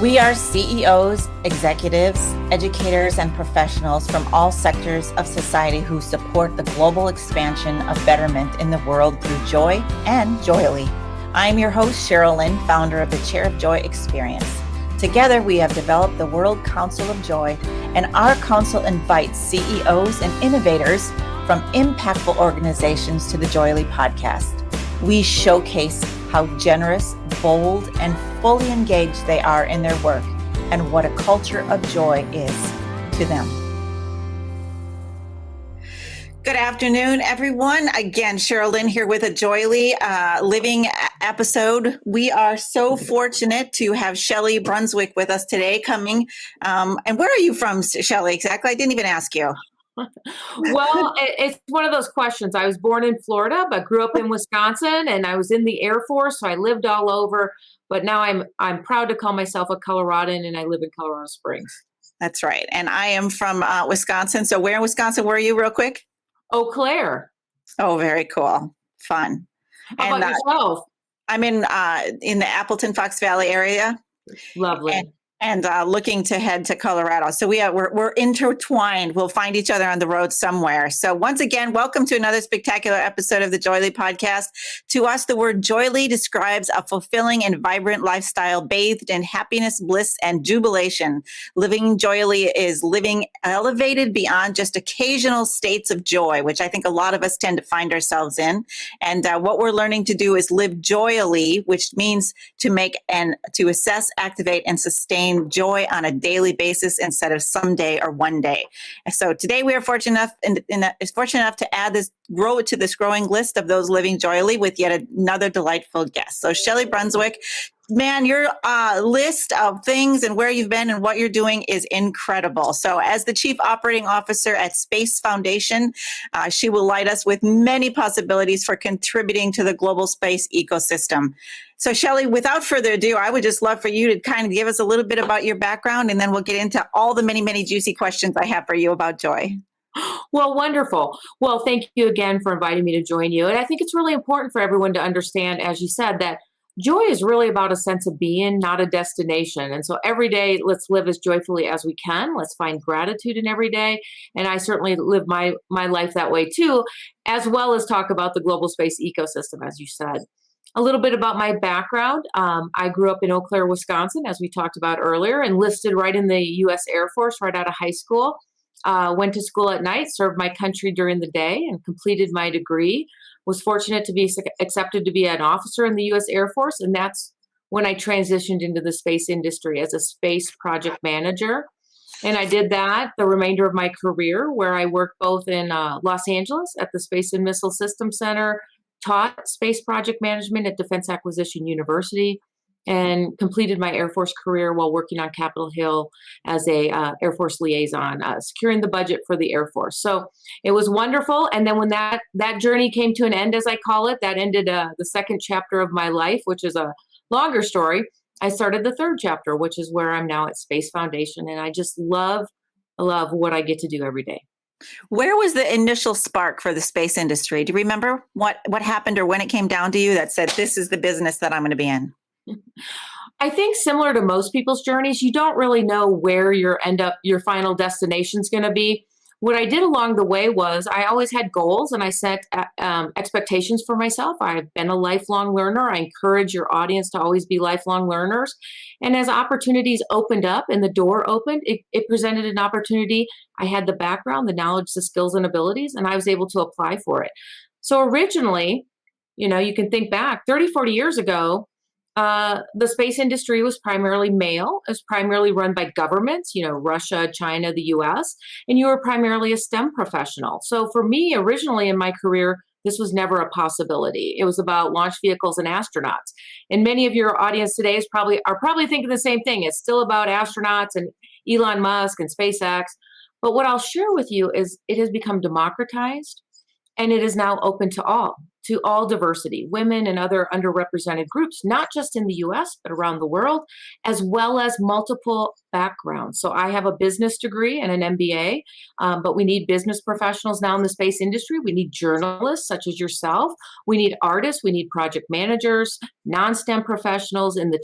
We are CEOs, executives, educators, and professionals from all sectors of society who support the global expansion of betterment in the world through joy and JOYELY. I'm your host, Sheryl Lynn, founder of the Chair of Joy Experience. Together, we have developed the World Council of Joy, and our council invites CEOs and innovators from impactful organizations to the JOYELY podcast. We showcase how generous, bold, and fully engaged they are in their work and what a culture of joy is to them. Good afternoon, everyone. Again, Sheryl Lynn here with a JOYELY living episode. We are so fortunate to have Shelley Brunswick with us today coming. And where are you from, Shelley, exactly? I didn't even ask you. Well, it's one of those questions. I was born in Florida, but grew up in Wisconsin, and I was in the Air Force, so I lived all over. But now I'm proud to call myself a Coloradan, and I live in Colorado Springs. That's right. And I am from Wisconsin. So where in Wisconsin were you, real quick? Eau Claire. Oh, very cool. Fun. How about yourself? I'm in the Appleton Fox Valley area. Lovely. And looking to head to Colorado. So we're intertwined. We'll find each other on the road somewhere. So once again, welcome to another spectacular episode of the JOYELY podcast. To us, the word JOYELY describes a fulfilling and vibrant lifestyle bathed in happiness, bliss, and jubilation. Living JOYELY is living elevated beyond just occasional states of joy, which I think a lot of us tend to find ourselves in. And what we're learning to do is live joyily, which means to assess, activate, and sustain joy on a daily basis instead of someday or one day. And so today we are fortunate enough to add grow to this growing list of those living joyily with yet another delightful guest. So Shelley Brunswick, man, your list of things and where you've been and what you're doing is incredible. So as the Chief Operating Officer at Space Foundation, she will light us with many possibilities for contributing to the global space ecosystem. So Shelley, without further ado, I would just love for you to kind of give us a little bit about your background, and then we'll get into all the many, many juicy questions I have for you about joy. Well, wonderful. Well, thank you again for inviting me to join you. And I think it's really important for everyone to understand, as you said, that joy is really about a sense of being, not a destination. And so every day, let's live as joyfully as we can. Let's find gratitude in every day. And I certainly live my life that way too, as well as talk about the global space ecosystem, as you said. A little bit about my background. I grew up in Eau Claire, Wisconsin, as we talked about earlier, enlisted right in the U.S. Air Force right out of high school. Went to school at night, served my country during the day, and completed my degree. Was fortunate to be accepted to be an officer in the U.S. Air Force, and that's when I transitioned into the space industry as a space project manager. And I did that the remainder of my career, where I worked both in Los Angeles at the Space and Missile Systems Center, taught space project management at Defense Acquisition University, and completed my Air Force career while working on Capitol Hill as a Air Force liaison, securing the budget for the Air Force. So it was wonderful. And then when that journey came to an end, as I call it, that ended the second chapter of my life, which is a longer story. I started the third chapter, which is where I'm now at Space Foundation. And I just love what I get to do every day. Where was the initial spark for the space industry? Do you remember what happened or when it came down to you that said, this is the business that I'm going to be in? I think similar to most people's journeys, you don't really know where your final destination is going to be. What I did along the way was I always had goals and I set expectations for myself. I've been a lifelong learner. I encourage your audience to always be lifelong learners. And as opportunities opened up and the door opened, it presented an opportunity. I had the background, the knowledge, the skills and abilities, and I was able to apply for it. So originally, you can think back 30, 40 years ago, the space industry was primarily male. It was primarily run by governments, Russia, China, the US, and you were primarily a STEM professional. So for me, originally in my career, this was never a possibility. It was about launch vehicles and astronauts. And many of your audience today are probably thinking the same thing. It's still about astronauts and Elon Musk and SpaceX. But what I'll share with you is it has become democratized. And it is now open to all diversity, women and other underrepresented groups, not just in the US, but around the world, as well as multiple backgrounds. So I have a business degree and an MBA, but we need business professionals now in the space industry. We need journalists such as yourself. We need artists. We need project managers, non-STEM professionals in the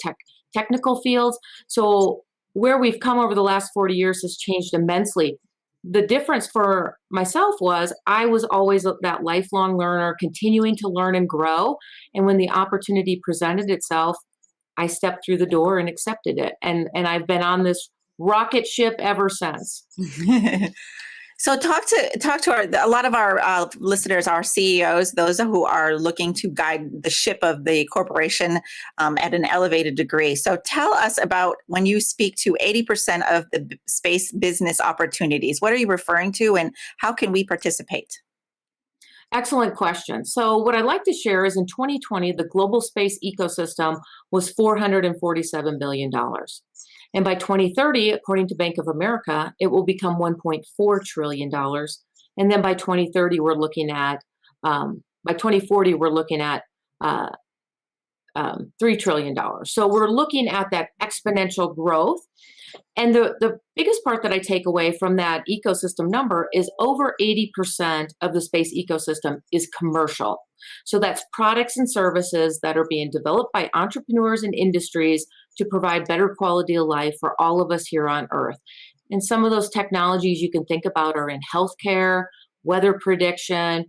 technical fields. So where we've come over the last 40 years has changed immensely. The difference for myself was I was always that lifelong learner, continuing to learn and grow. And when the opportunity presented itself, I stepped through the door and accepted it. And I've been on this rocket ship ever since. So talk to a lot of our listeners are CEOs, those who are looking to guide the ship of the corporation at an elevated degree. So tell us about when you speak to 80% of the space business opportunities. What are you referring to, and how can we participate? Excellent question. So what I'd like to share is in 2020, the global space ecosystem was $447 billion. And by 2030, according to Bank of America, it will become $1.4 trillion. And then by 2030, we're looking at, by 2040, we're looking at $3 trillion. So we're looking at that exponential growth. And the biggest part that I take away from that ecosystem number is over 80% of the space ecosystem is commercial. So that's products and services that are being developed by entrepreneurs and industries to provide better quality of life for all of us here on Earth. And some of those technologies you can think about are in healthcare, weather prediction,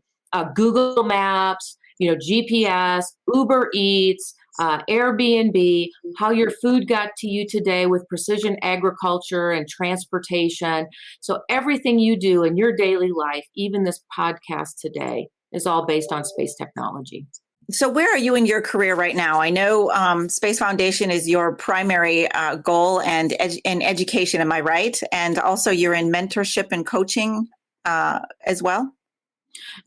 Google Maps, GPS, Uber Eats, Airbnb, how your food got to you today with precision agriculture and transportation. So everything you do in your daily life, even this podcast today, is all based on space technology. So where are you in your career right now? I know Space Foundation is your primary goal and in education, am I right? And also you're in mentorship and coaching as well?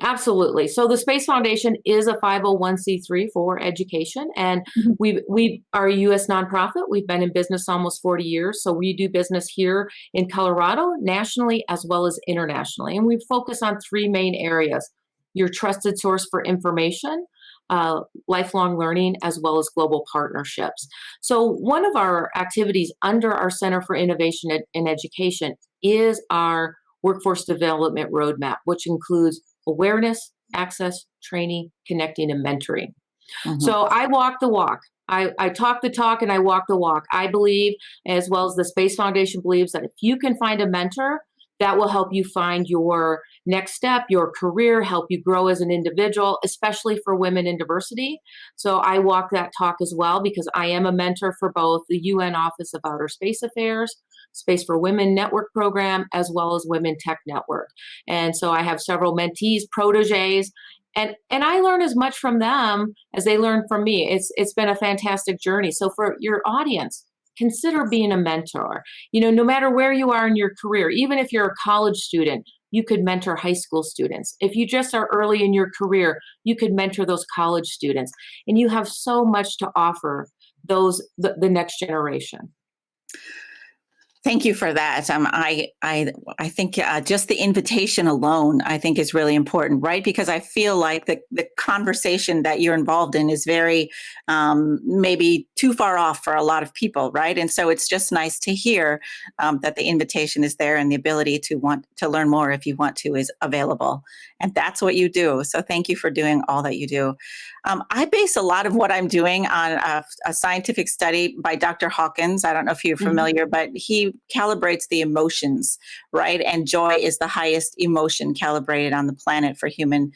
Absolutely. So the Space Foundation is a 501c3 for education, and we are a U.S. nonprofit. We've been in business almost 40 years. So we do business here in Colorado, nationally, as well as internationally. And we focus on three main areas: your trusted source for information, lifelong learning, as well as global partnerships. So one of our activities under our Center for Innovation in Education is our workforce development roadmap, which includes awareness, access, training, connecting, and mentoring. So I walk the walk. I talk the talk and I walk the walk. I believe, as well as the Space Foundation believes, that if you can find a mentor, that will help you find your next step, your career, help you grow as an individual, especially for women in diversity. So I walk that talk as well, because I am a mentor for both the UN Office of Outer Space Affairs, Space for Women Network program, as well as WomenTech Network. And so I have several mentees, proteges, and I learn as much from them as they learn from me. It's been a fantastic journey. So for your audience, consider being a mentor. No matter where you are in your career, even if you're a college student, you could mentor high school students. If you just are early in your career, you could mentor those college students. And you have so much to offer the next generation. Thank you for that. I think just the invitation alone, I think, is really important, right? Because I feel like the conversation that you're involved in is very maybe too far off for a lot of people, right? And so it's just nice to hear that the invitation is there and the ability to want to learn more if you want to is available. And that's what you do. So thank you for doing all that you do. I base a lot of what I'm doing on a scientific study by Dr. Hawkins. I don't know if you're familiar, but he calibrates the emotions, right? And joy is the highest emotion calibrated on the planet for human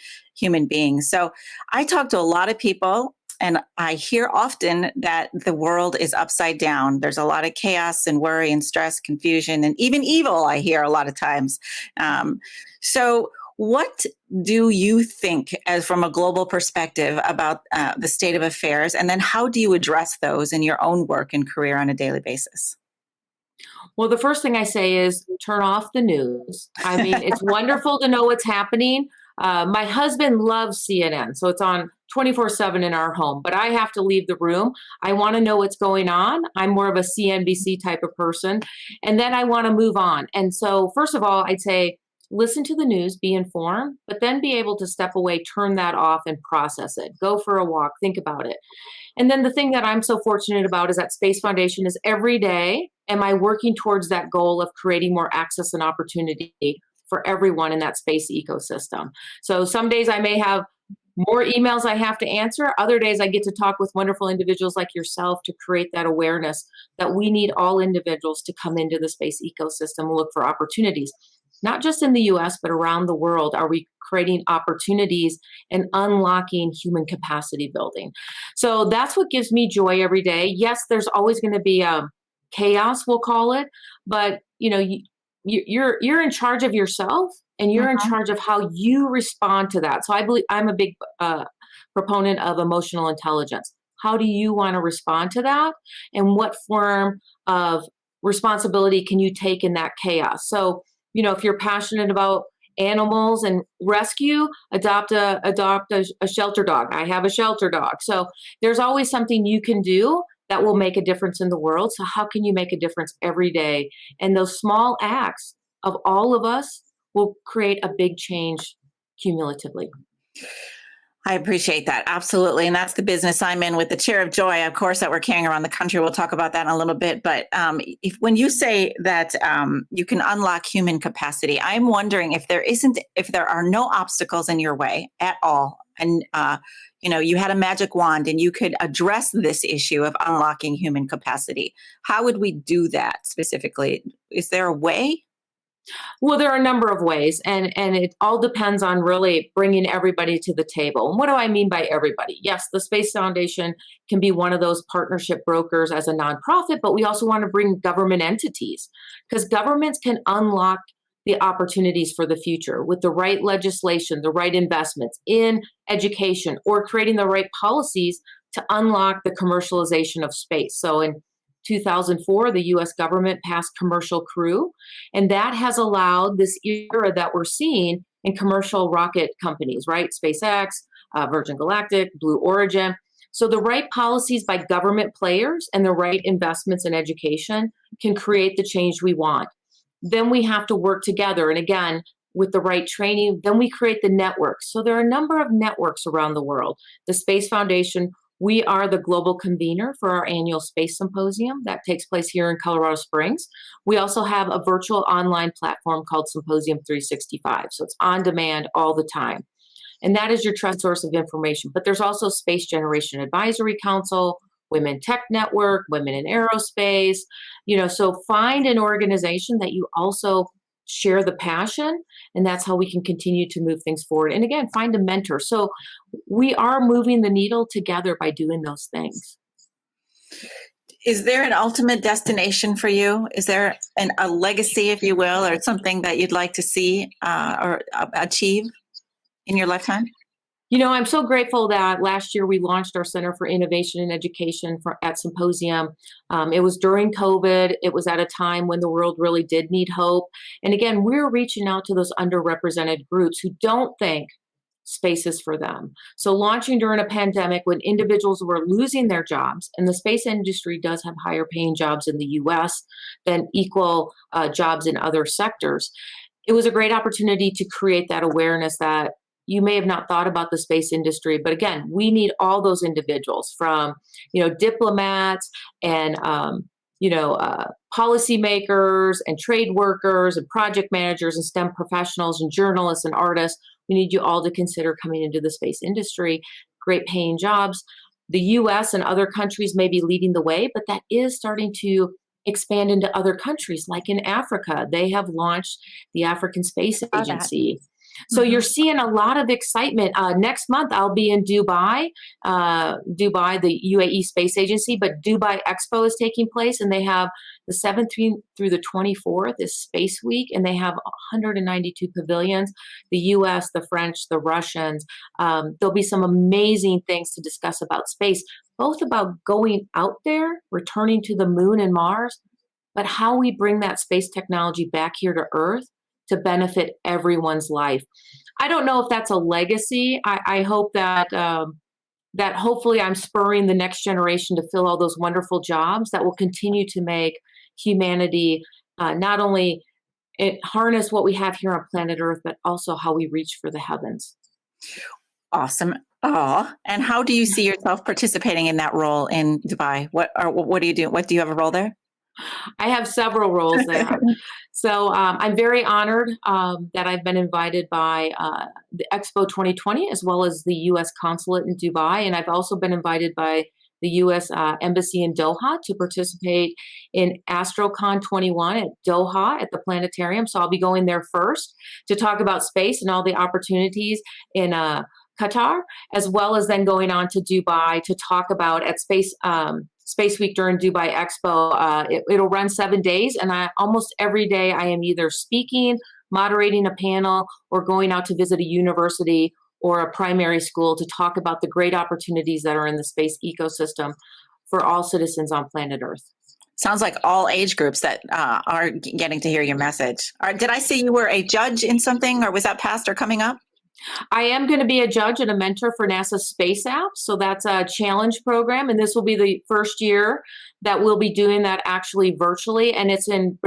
beings. So I talk to a lot of people, and I hear often that the world is upside down. There's a lot of chaos and worry and stress, confusion, and even evil, I hear a lot of times. So what do you think, as from a global perspective, about the state of affairs? And then how do you address those in your own work and career on a daily basis? Well, the first thing I say is turn off the news. I mean, it's wonderful to know what's happening. My husband loves CNN, so it's on 24/7 in our home, but I have to leave the room. I want to know what's going on. I'm more of a CNBC type of person, and then I want to move on. And so, first of all, I'd say listen to the news, be informed, but then be able to step away, turn that off and process it. Go for a walk, think about it. And then the thing that I'm so fortunate about is that Space Foundation is every day, am I working towards that goal of creating more access and opportunity for everyone in that space ecosystem. So some days I may have more emails I have to answer. Other days I get to talk with wonderful individuals like yourself to create that awareness that we need all individuals to come into the space ecosystem and look for opportunities. Not just in the US, but around the world, are we creating opportunities and unlocking human capacity building. So that's what gives me joy every day. Yes, there's always going to be chaos, we'll call it, but you're in charge of yourself, and you're in charge of how you respond to that. So I believe I'm a big proponent of emotional intelligence. How do you want to respond to that? And what form of responsibility can you take in that chaos? So, if you're passionate about animals and rescue, adopt a shelter dog. I have a shelter dog. So there's always something you can do that will make a difference in the world. So how can you make a difference every day? And those small acts of all of us will create a big change cumulatively. I appreciate that. Absolutely. And that's the business I'm in with the Chair of Joy, of course, that we're carrying around the country. We'll talk about that in a little bit. But when you say that you can unlock human capacity, I'm wondering if there are no obstacles in your way at all. And, you had a magic wand and you could address this issue of unlocking human capacity. How would we do that specifically? Is there a way? Well, there are a number of ways, and it all depends on really bringing everybody to the table. And what do I mean by everybody? Yes, the Space Foundation can be one of those partnership brokers as a nonprofit, but we also want to bring government entities, because governments can unlock the opportunities for the future with the right legislation, the right investments in education, or creating the right policies to unlock the commercialization of space. So in 2004, the US government passed Commercial Crew, and that has allowed this era that we're seeing in commercial rocket companies, right? SpaceX, Virgin Galactic, Blue Origin. So the right policies by government players and the right investments in education can create the change we want. Then we have to work together. And again, with the right training, then we create the networks. So there are a number of networks around the world. The Space Foundation, we are the global convener for our annual Space Symposium that takes place here in Colorado Springs. We also have a virtual online platform called Symposium 365. So it's on demand all the time. And that is your trusted source of information. But there's also Space Generation Advisory Council, WomenTech Network, Women in Aerospace. So find an organization that you also share the passion, and that's how we can continue to move things forward. And again, find a mentor. So we are moving the needle together by doing those things. Is there an ultimate destination for you? Is there a legacy, if you will, or something that you'd like to see or achieve in your lifetime? I'm so grateful that last year we launched our Center for Innovation and Education at Symposium. It was during COVID. It was at a time when the world really did need hope. And again, we're reaching out to those underrepresented groups who don't think space is for them. So launching during a pandemic when individuals were losing their jobs, and the space industry does have higher paying jobs in the US than equal jobs in other sectors. It was a great opportunity to create that awareness that you may have not thought about the space industry, but again, we need all those individuals from, diplomats and, policymakers and trade workers and project managers and STEM professionals and journalists and artists. We need you all to consider coming into the space industry, great paying jobs. The US and other countries may be leading the way, but that is starting to expand into other countries, like in Africa. They have launched the African Space Agency. So you're seeing a lot of excitement. Next month, I'll be in Dubai, the UAE Space Agency, but Dubai Expo is taking place, and they have the 7th through the 24th is Space Week, and they have 192 pavilions, the US, the French, the Russians. There'll be some amazing things to discuss about space, both about going out there, returning to the moon and Mars, but how we bring that space technology back here to Earth to benefit everyone's life. I don't know if that's a legacy. I hope that that hopefully I'm spurring the next generation to fill all those wonderful jobs that will continue to make humanity not only harness what we have here on planet Earth, but also how we reach for the heavens. Awesome. Oh, and how do you see yourself participating in that role in Dubai? What do you do? What do you have a role there? I have several roles there. So I'm very honored that I've been invited by the Expo 2020, as well as the U.S. Consulate in Dubai. And I've also been invited by the U.S. Embassy in Doha to participate in AstroCon 21 at Doha at the planetarium. So I'll be going there first to talk about space and all the opportunities in Qatar, as well as then going on to Dubai to talk about at Space Week during Dubai Expo. It'll run 7 days, and almost every day I am either speaking, moderating a panel, or going out to visit a university or a primary school to talk about the great opportunities that are in the space ecosystem for all citizens on planet Earth. Sounds like all age groups that are getting to hear your message. Did I see you were a judge in something, or was that past or coming up? I am going to be a judge and a mentor for NASA's Space App. So that's a challenge program. And this will be the first year that we'll be doing that actually virtually. And it's in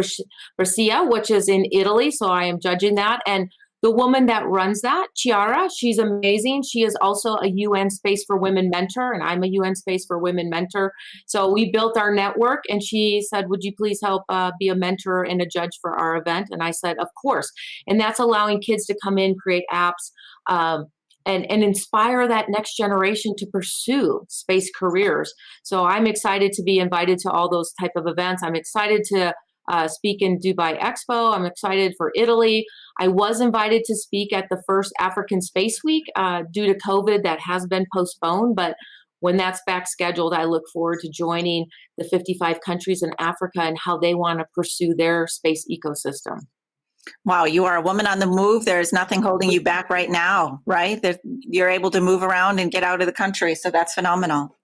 Brescia, which is in Italy. So I am judging that. And the woman that runs that, Chiara, she's amazing. She is also a UN Space for Women mentor, and I'm a UN Space for Women mentor. So we built our network, and she said, would you please help be a mentor and a judge for our event? And I said, of course. And that's allowing kids to come in, create apps, and inspire that next generation to pursue space careers. So I'm excited to be invited to all those type of events. I'm excited to speak in Dubai Expo. I'm excited for Italy. I was invited to speak at the first African Space Week due to COVID that has been postponed, but when that's back scheduled, I look forward to joining the 55 countries in Africa and how they want to pursue their space ecosystem. Wow, you are a woman on the move. There's nothing holding you back right now, right? You're able to move around and get out of the country, so that's phenomenal.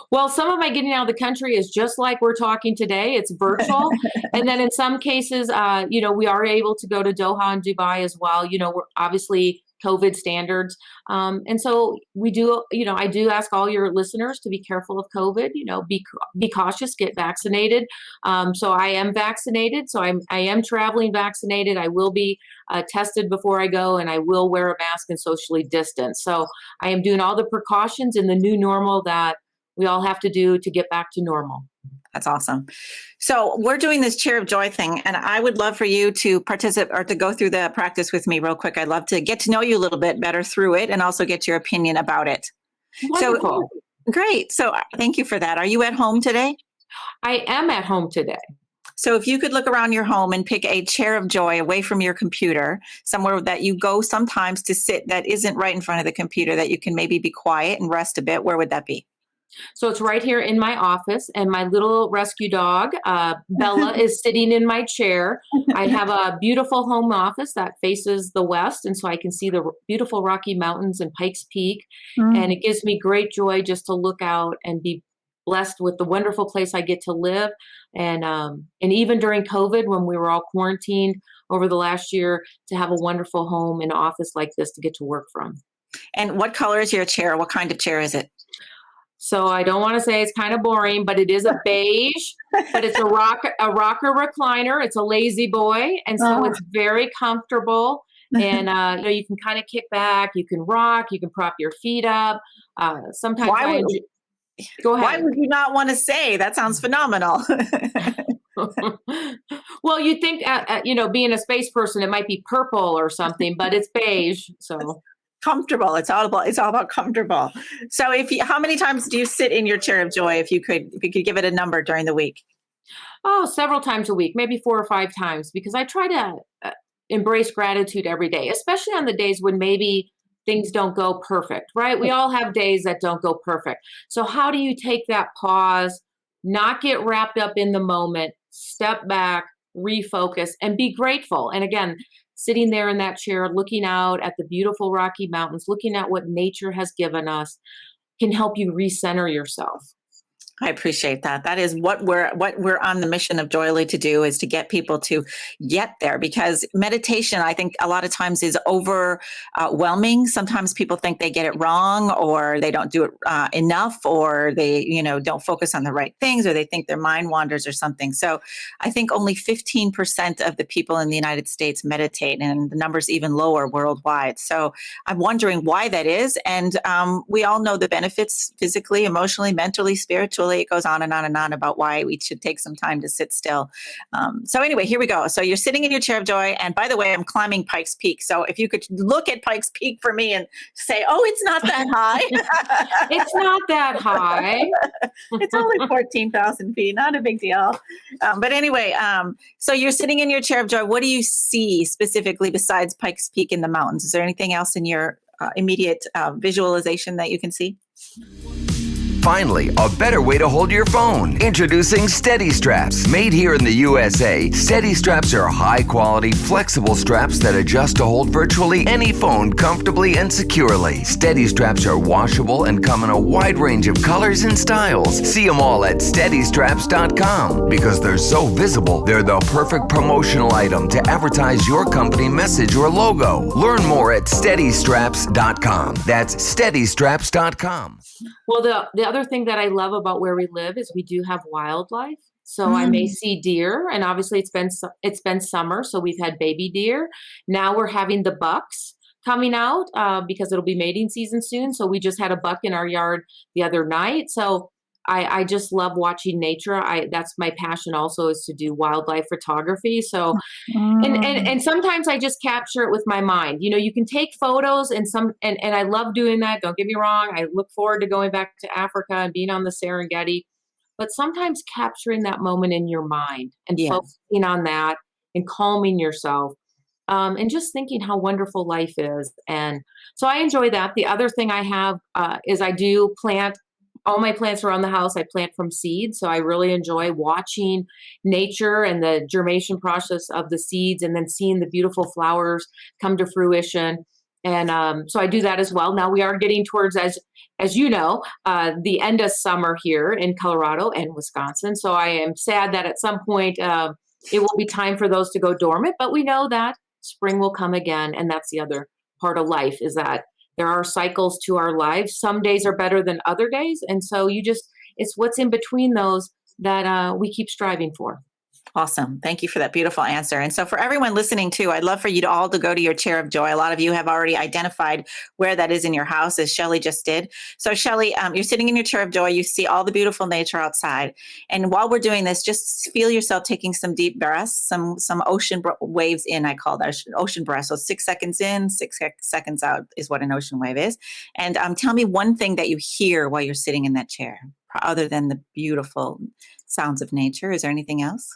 Well, some of my getting out of the country is just like we're talking today. It's virtual. And then in some cases, we are able to go to Doha and Dubai as well. We're obviously COVID standards. And so we do, I do ask all your listeners to be careful of COVID, be cautious, get vaccinated. So I am vaccinated. So I am traveling vaccinated. I will be tested before I go, and I will wear a mask and socially distance. So I am doing all the precautions in the new normal that we all have to do to get back to normal. That's awesome. So we're doing this Chair of Joy thing, and I would love for you to participate or to go through the practice with me real quick. I'd love to get to know you a little bit better through it and also get your opinion about it. Wonderful. So, great. So thank you for that. Are you at home today? I am at home today. So if you could look around your home and pick a chair of joy away from your computer, somewhere that you go sometimes to sit that isn't right in front of the computer, that you can maybe be quiet and rest a bit, where would that be? So it's right here in my office, and my little rescue dog, Bella, is sitting in my chair. I have a beautiful home office that faces the west, and so I can see the beautiful Rocky Mountains and Pikes Peak, and it gives me great joy just to look out and be blessed with the wonderful place I get to live. And even during COVID, when we were all quarantined over the last year, to have a wonderful home and office like this to get to work from. And what color is your chair? What kind of chair is it? So I don't want to say it's kind of boring, but it is a beige, but it's a rocker recliner. It's a lazy boy. And so it's very comfortable. And, you can kind of kick back, you can rock, you can prop your feet up. Sometimes go ahead. Why would you not want to say? That sounds phenomenal. Well, you think, being a space person, it might be purple or something, but it's beige. So comfortable. It's all about comfortable. So how many times do you sit in your chair of joy, if you could give it a number during the week? Oh, several times a week, maybe 4 or 5 times, because I try to embrace gratitude every day, especially on the days when maybe things don't go perfect, right? We all have days that don't go perfect. So how do you take that pause, not get wrapped up in the moment, step back, refocus, and be grateful? And again, sitting there in that chair, looking out at the beautiful Rocky Mountains, looking at what nature has given us, can help you recenter yourself. I appreciate that. That is what we're on the mission of JOYELY to do, is to get people to get there, because meditation, I think a lot of times, is overwhelming. Sometimes people think they get it wrong, or they don't do it enough, or they, don't focus on the right things, or they think their mind wanders or something. So I think only 15% of the people in the United States meditate, and the number's even lower worldwide. So I'm wondering why that is. And we all know the benefits physically, emotionally, mentally, spiritually. It goes on and on and on about why we should take some time to sit still. So anyway, here we go. So you're sitting in your chair of joy. And by the way, I'm climbing Pikes Peak. So if you could look at Pikes Peak for me and say, oh, it's not that high. It's not that high. It's only 14,000 feet. Not a big deal. But anyway, so you're sitting in your chair of joy. What do you see specifically besides Pikes Peak in the mountains? Is there anything else in your immediate visualization that you can see? Finally, a better way to hold your phone. Introducing Steady Straps. Made here in the USA, Steady Straps are high-quality, flexible straps that adjust to hold virtually any phone comfortably and securely. Steady Straps are washable and come in a wide range of colors and styles. See them all at SteadyStraps.com. Because they're so visible, they're the perfect promotional item to advertise your company message or logo. Learn more at SteadyStraps.com. That's SteadyStraps.com. Well, the other thing that I love about where we live is we do have wildlife. So I may see deer, and obviously it's been summer, so we've had baby deer. Now we're having the bucks coming out because it'll be mating season soon. So we just had a buck in our yard the other night. So I just love watching nature. That's my passion also, is to do wildlife photography. So, and sometimes I just capture it with my mind. You can take photos and I love doing that. Don't get me wrong. I look forward to going back to Africa and being on the Serengeti, but sometimes capturing that moment in your mind and focusing on that and calming yourself. And just thinking how wonderful life is. And so I enjoy that. The other thing I have is I do plant. All my plants around the house, I plant from seed. So I really enjoy watching nature and the germination process of the seeds, and then seeing the beautiful flowers come to fruition. And so I do that as well. Now we are getting towards, as you know, the end of summer here in Colorado and Wisconsin. So I am sad that at some point it will be time for those to go dormant, but we know that spring will come again. And that's the other part of life, is that there are cycles to our lives. Some days are better than other days. And so it's what's in between those that we keep striving for. Awesome. Thank you for that beautiful answer. And so for everyone listening too, I'd love for you to all to go to your chair of joy. A lot of you have already identified where that is in your house, as Shelley just did. So Shelley, you're sitting in your chair of joy. You see all the beautiful nature outside. And while we're doing this, just feel yourself taking some deep breaths, some ocean waves in, I call that ocean breath. So 6 seconds in, 6 seconds out is what an ocean wave is. And tell me one thing that you hear while you're sitting in that chair, other than the beautiful sounds of nature. Is there anything else?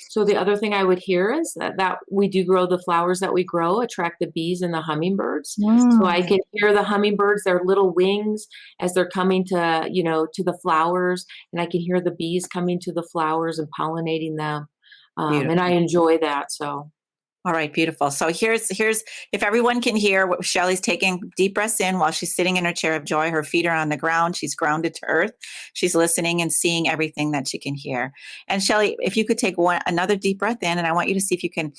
So the other thing I would hear is that we do grow the flowers that we grow, attract the bees and the hummingbirds. So I can hear the hummingbirds, their little wings as they're coming to the flowers, and I can hear the bees coming to the flowers and pollinating them. And I enjoy that. So. All right, beautiful. So here's if everyone can hear what Shelley's taking deep breaths in while she's sitting in her chair of joy. Her feet are on the ground. She's grounded to earth. She's listening and seeing everything that she can hear. And Shelley, if you could take another deep breath in, and I want you to see if you can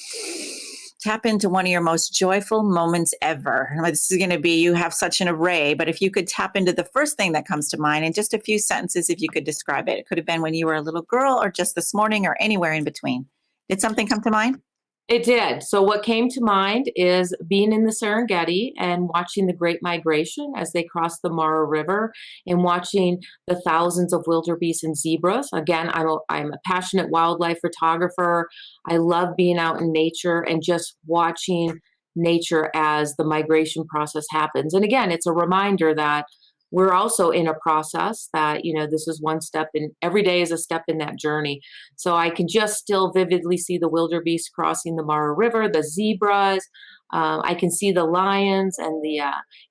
tap into one of your most joyful moments ever. This is going to be, you have such an array, but if you could tap into the first thing that comes to mind in just a few sentences, if you could describe it. It could have been when you were a little girl, or just this morning, or anywhere in between. Did something come to mind? It did. So what came to mind is being in the Serengeti and watching the Great Migration as they cross the Mara River, and watching the thousands of wildebeest and zebras. Again, I'm a passionate wildlife photographer. I love being out in nature and just watching nature as the migration process happens. And again, it's a reminder that we're also in a process that, this is one step, and every day is a step in that journey. So I can just still vividly see the wildebeest crossing the Mara River, the zebras. I can see the lions and the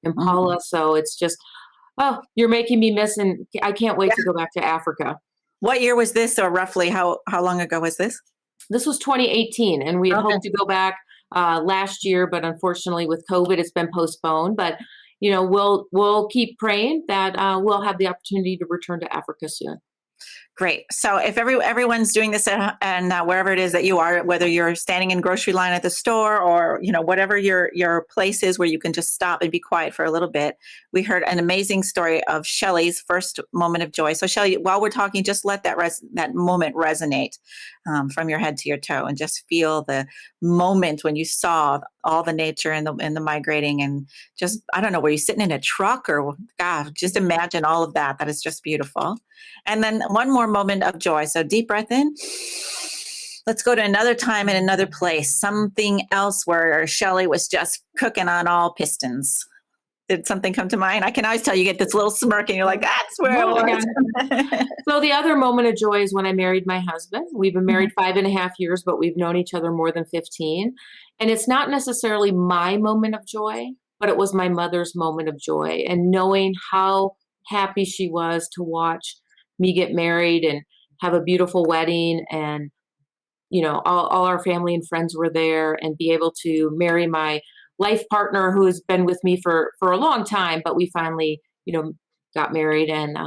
impala. So it's just, you're making me miss, and I can't wait to go back to Africa. What year was this, or roughly how long ago was this? This was 2018, and we had hoped to go back last year, but unfortunately with COVID, it's been postponed. But we'll keep praying that we'll have the opportunity to return to Africa soon. Great. So if everyone's doing this and wherever it is that you are, whether you're standing in grocery line at the store or, whatever your place is where you can just stop and be quiet for a little bit, we heard an amazing story of Shelli's first moment of joy. So Shelli, while we're talking, just let that moment resonate from your head to your toe and just feel the moment when you saw all the nature and the migrating and just, I don't know, were you sitting in a truck or, God, just imagine all of that. That is just beautiful. And then one more moment of joy. So deep breath in. Let's go to another time in another place. Something else where Shelli was just cooking on all pistons. Did something come to mind? I can always tell you get this little smirk and you're like, that's where I was. So the other moment of joy is when I married my husband. We've been married 5.5 years, but we've known each other more than 15. And it's not necessarily my moment of joy, but it was my mother's moment of joy. And knowing how happy she was to watch me get married and have a beautiful wedding, and all our family and friends were there, and be able to marry my life partner who has been with me for a long time, but we finally got married, and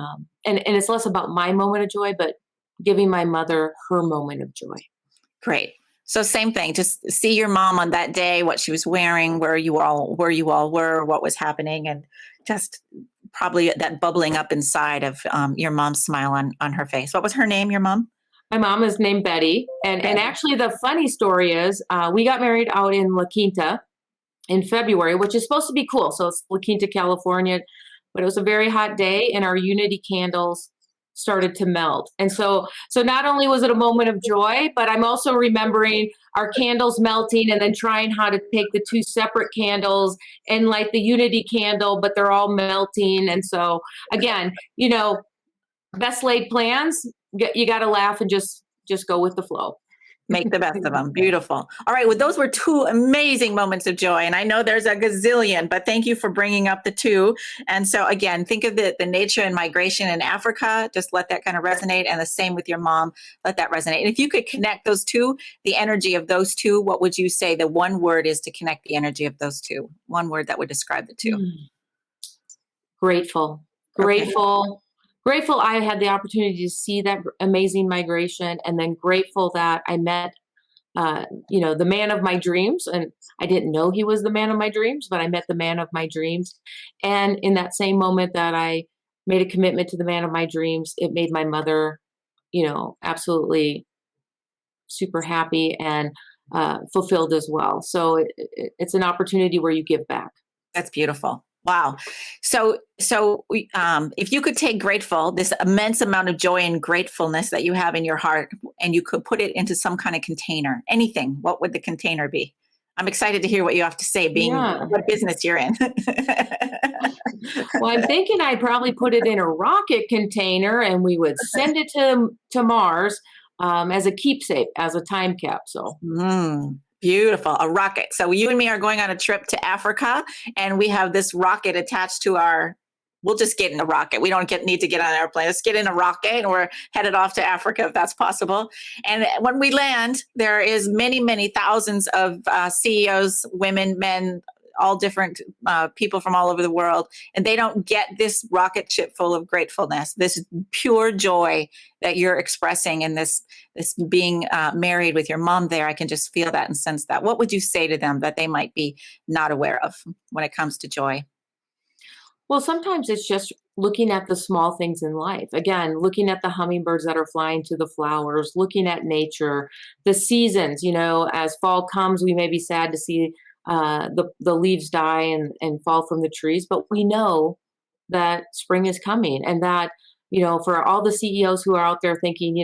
it's less about my moment of joy, but giving my mother her moment of joy. Great. So same thing, just see your mom on that day, what she was wearing, where you all were, what was happening, and just probably that bubbling up inside of your mom's smile on her face. What was her name, your mom? My mom is named Betty. And actually the funny story is we got married out in La Quinta in February, which is supposed to be cool. So it's La Quinta, California, but it was a very hot day and our unity candles started to melt. And so not only was it a moment of joy, but I'm also remembering our candles melting and then trying how to take the two separate candles and light the unity candle, but they're all melting. And so again, best laid plans, you got to laugh and just go with the flow. Make the best of them. Beautiful. All right. Well, those were two amazing moments of joy. And I know there's a gazillion, but thank you for bringing up the two. And so again, think of the nature and migration in Africa. Just let that kind of resonate. And the same with your mom. Let that resonate. And if you could connect those two, the energy of those two, what would you say the one word is to connect the energy of those two? One word that would describe the two. Grateful. Grateful. Grateful I had the opportunity to see that amazing migration, and then grateful that I met, the man of my dreams. And I didn't know he was the man of my dreams, but I met the man of my dreams. And in that same moment that I made a commitment to the man of my dreams, it made my mother, absolutely super happy and fulfilled as well. So it's an opportunity where you give back. That's beautiful. Wow. So if you could take grateful, this immense amount of joy and gratefulness that you have in your heart, and you could put it into some kind of container, anything, what would the container be? I'm excited to hear what you have to say, being what business you're in. Well, I'm thinking I'd probably put it in a rocket container and we would send it to Mars as a keepsake, as a time capsule. Beautiful. A rocket. So you and me are going on a trip to Africa, and we have this rocket attached to we'll just get in a rocket. We don't need to get on an airplane. Let's get in a rocket and we're headed off to Africa if that's possible. And when we land, there is many, many thousands of CEOs, women, men, all different people from all over the world. And they don't get this rocket ship full of gratefulness, this pure joy that you're expressing in this being married with your mom there. I can just feel that and sense that. What would you say to them that they might be not aware of when it comes to joy? Well, sometimes it's just looking at the small things in life. Again, looking at the hummingbirds that are flying to the flowers, looking at nature, the seasons. As fall comes, we may be sad to see the leaves die and fall from the trees, but we know that spring is coming, and that, for all the CEOs who are out there thinking,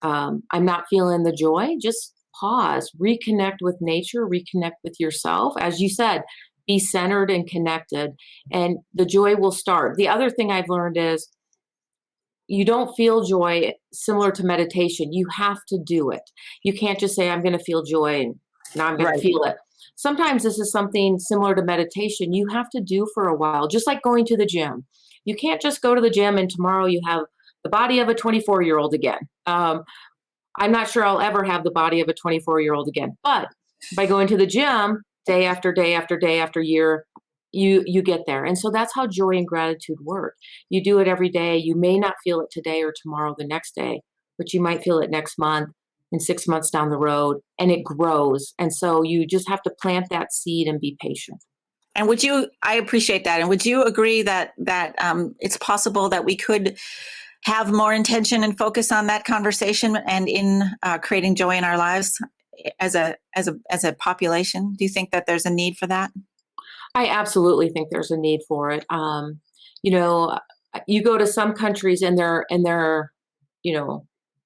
I'm not feeling the joy, just pause, reconnect with nature, reconnect with yourself. As you said, be centered and connected, and the joy will start. The other thing I've learned is you don't feel joy similar to meditation. You have to do it. You can't just say, I'm going to feel joy and now I'm going to feel it. Sometimes this is something similar to meditation you have to do for a while, just like going to the gym. You can't just go to the gym and tomorrow you have the body of a 24-year-old again. I'm not sure I'll ever have the body of a 24-year-old again, but by going to the gym day after day after day after year, you get there. And so that's how joy and gratitude work. You do it every day. You may not feel it today or tomorrow, the next day, but you might feel it next month and 6 months down the road, and it grows. And so you just have to plant that seed and be patient. And I appreciate that. And would you agree that it's possible that we could have more intention and focus on that conversation and in creating joy in our lives as a population? Do you think that there's a need for that? I absolutely think there's a need for it. You go to some countries and they're,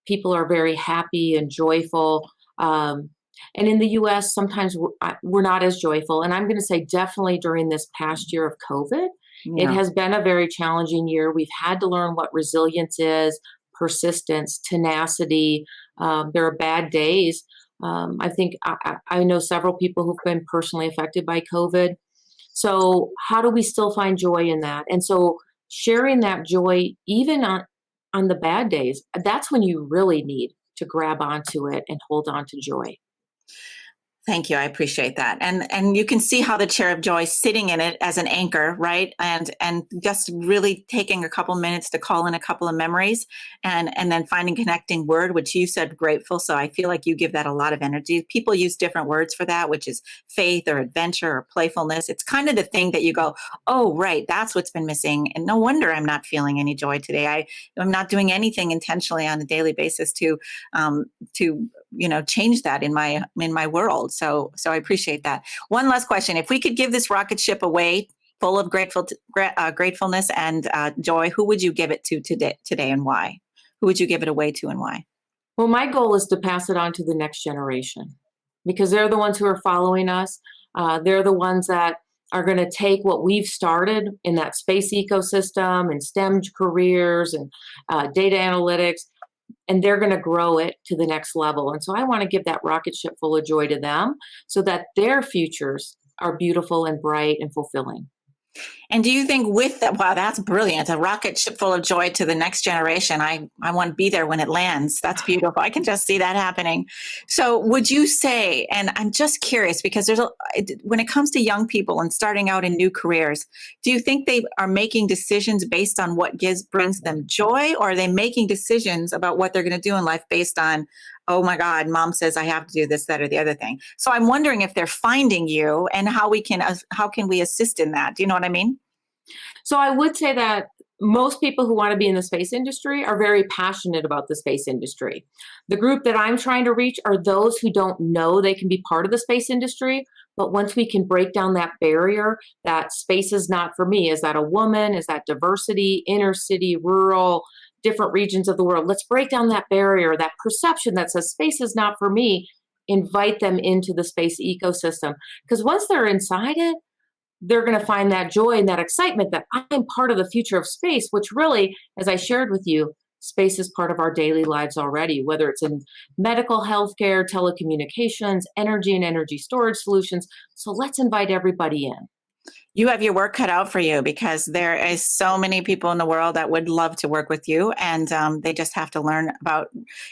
people are very happy and joyful. And in the U.S., sometimes we're not as joyful. And I'm going to say definitely during this past year of COVID, It has been a very challenging year. We've had to learn what resilience is, persistence, tenacity. There are bad days. I think I know several people who've been personally affected by COVID. So how do we still find joy in that? And so sharing that joy, even on the bad days, that's when you really need to grab onto it and hold on to joy. Thank you. I appreciate that. And you can see how the chair of joy sitting in it as an anchor, right? And just really taking a couple minutes to call in a couple of memories and then finding connecting word, which you said grateful. So I feel like you give that a lot of energy. People use different words for that, which is faith or adventure or playfulness. It's kind of the thing that you go, oh, right, that's what's been missing. And no wonder I'm not feeling any joy today. I'm not doing anything intentionally on a daily basis to change that in my world. So I appreciate that. One last question. If we could give this rocket ship away full of gratefulness and joy, who would you give it to today and why? Who would you give it away to and why? Well, my goal is to pass it on to the next generation because they're the ones who are following us. They're the ones that are going to take what we've started in that space ecosystem and STEM careers and data analytics, and they're going to grow it to the next level. And so I want to give that rocket ship full of joy to them so that their futures are beautiful and bright and fulfilling. And do you think with that, wow, that's brilliant. A rocket ship full of joy to the next generation. I want to be there when it lands. That's beautiful. I can just see that happening. So would you say, and I'm just curious because when it comes to young people and starting out in new careers, do you think they are making decisions based on what brings them joy, or are they making decisions about what they're going to do in life based on, oh my God, mom says I have to do this, that, or the other thing? So I'm wondering if they're finding you and how can we assist in that? Do you know what I mean? So I would say that most people who want to be in the space industry are very passionate about the space industry. The group that I'm trying to reach are those who don't know they can be part of the space industry. But once we can break down that barrier, that space is not for me. Is that a woman? Is that diversity, inner city, rural, different regions of the world? Let's break down that barrier, that perception that says space is not for me. Invite them into the space ecosystem. Because once they're inside it, they're going to find that joy and that excitement that I'm part of the future of space, which really, as I shared with you, space is part of our daily lives already, whether it's in medical, healthcare, telecommunications, energy and energy storage solutions. So let's invite everybody in. You have your work cut out for you because there is so many people in the world that would love to work with you, and they just have to learn about,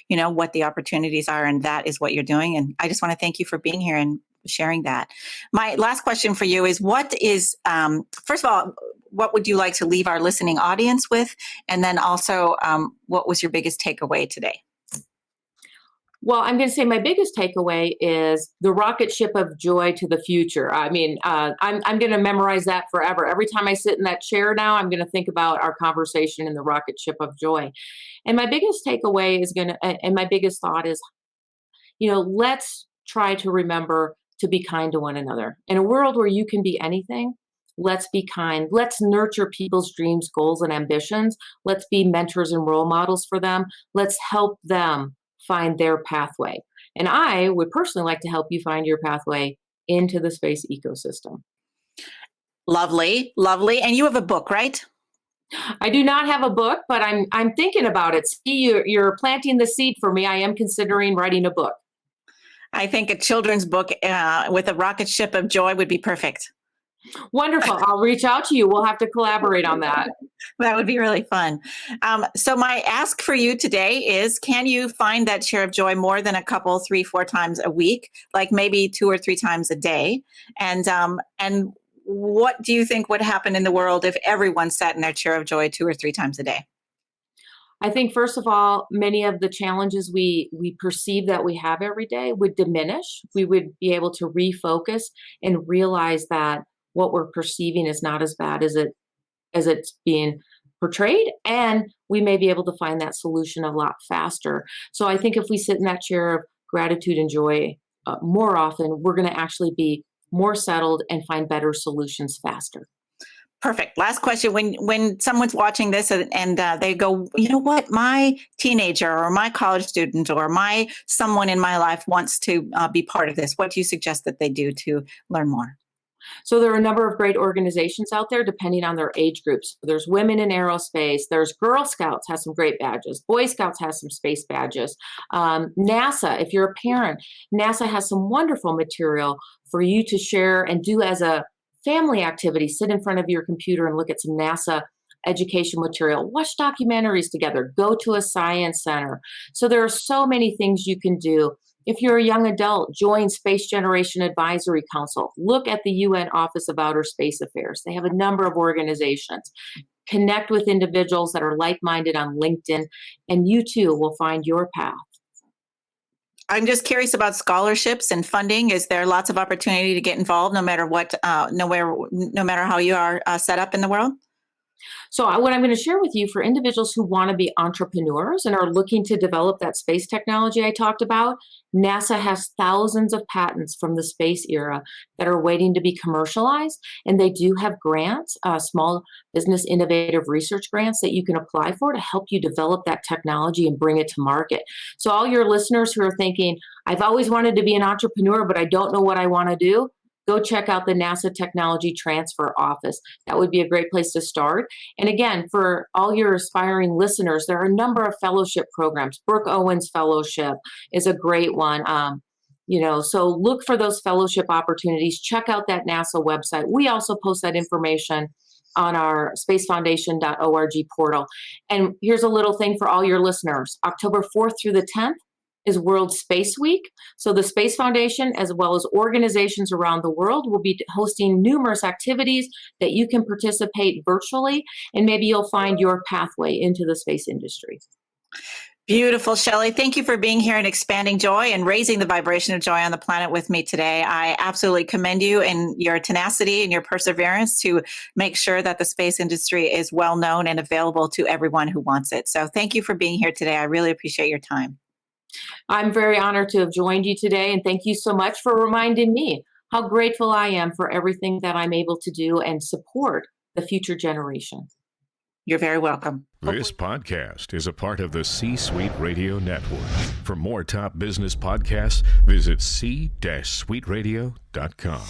what the opportunities are, and that is what you're doing. And I just want to thank you for being here and sharing that. My last question for you is, first of all, what would you like to leave our listening audience with? And then also, what was your biggest takeaway today? Well, I'm going to say my biggest takeaway is the rocket ship of joy to the future. I mean, I'm going to memorize that forever. Every time I sit in that chair now, I'm going to think about our conversation in the rocket ship of joy. And my biggest takeaway and my biggest thought is, let's try to remember to be kind to one another. In a world where you can be anything, let's be kind. Let's nurture people's dreams, goals, and ambitions. Let's be mentors and role models for them. Let's help them find their pathway. And I would personally like to help you find your pathway into the space ecosystem. Lovely, lovely. And you have a book, right? I do not have a book, but I'm thinking about it. See, you're planting the seed for me. I am considering writing a book. I think a children's book with a rocket ship of joy would be perfect. Wonderful. I'll reach out to you. We'll have to collaborate on that. That would be really fun. So my ask for you today is, can you find that chair of joy more than a couple, 3-4 times a week, like maybe 2 or 3 times a day? And what do you think would happen in the world if everyone sat in their chair of joy 2 or 3 times a day? I think, first of all, many of the challenges we perceive that we have every day would diminish. We would be able to refocus and realize that what we're perceiving is not as bad as it's being portrayed, and we may be able to find that solution a lot faster. So I think if we sit in that chair of gratitude and joy more often, we're going to actually be more settled and find better solutions faster. Perfect. Last question. When someone's watching this and they go, you know what, my teenager or my college student or my someone in my life wants to be part of this, what do you suggest that they do to learn more? So there are a number of great organizations out there depending on their age groups. There's Women in Aerospace. There's Girl Scouts has some great badges. Boy Scouts has some space badges. NASA, if you're a parent, NASA has some wonderful material for you to share and do as a family activity. Sit in front of your computer and look at some NASA education material. Watch documentaries together. Go to a science center. So there are so many things you can do. If you're a young adult, join Space Generation Advisory Council. Look at the UN Office of Outer Space Affairs. They have a number of organizations. Connect with individuals that are like-minded on LinkedIn, and you too will find your path. I'm just curious about scholarships and funding. Is there lots of opportunity to get involved no matter what, no matter how you are set up in the world? So what I'm going to share with you for individuals who want to be entrepreneurs and are looking to develop that space technology I talked about, NASA has thousands of patents from the space era that are waiting to be commercialized. And they do have grants, small business innovative research grants that you can apply for to help you develop that technology and bring it to market. So all your listeners who are thinking, I've always wanted to be an entrepreneur, but I don't know what I want to do, go check out the NASA Technology Transfer Office. That would be a great place to start. And again, for all your aspiring listeners, there are a number of fellowship programs. Brooke Owens Fellowship is a great one. So look for those fellowship opportunities. Check out that NASA website. We also post that information on our spacefoundation.org portal. And here's a little thing for all your listeners. October 4th through the 10th, is World Space Week. So the Space Foundation, as well as organizations around the world, will be hosting numerous activities that you can participate virtually, and maybe you'll find your pathway into the space industry. Beautiful, Shelley. Thank you for being here and expanding joy and raising the vibration of joy on the planet with me today. I absolutely commend you and your tenacity and your perseverance to make sure that the space industry is well known and available to everyone who wants it. So thank you for being here today. I really appreciate your time. I'm very honored to have joined you today, and thank you so much for reminding me how grateful I am for everything that I'm able to do and support the future generation. You're very welcome. This podcast is a part of the C-Suite Radio Network. For more top business podcasts, visit c-suiteradio.com.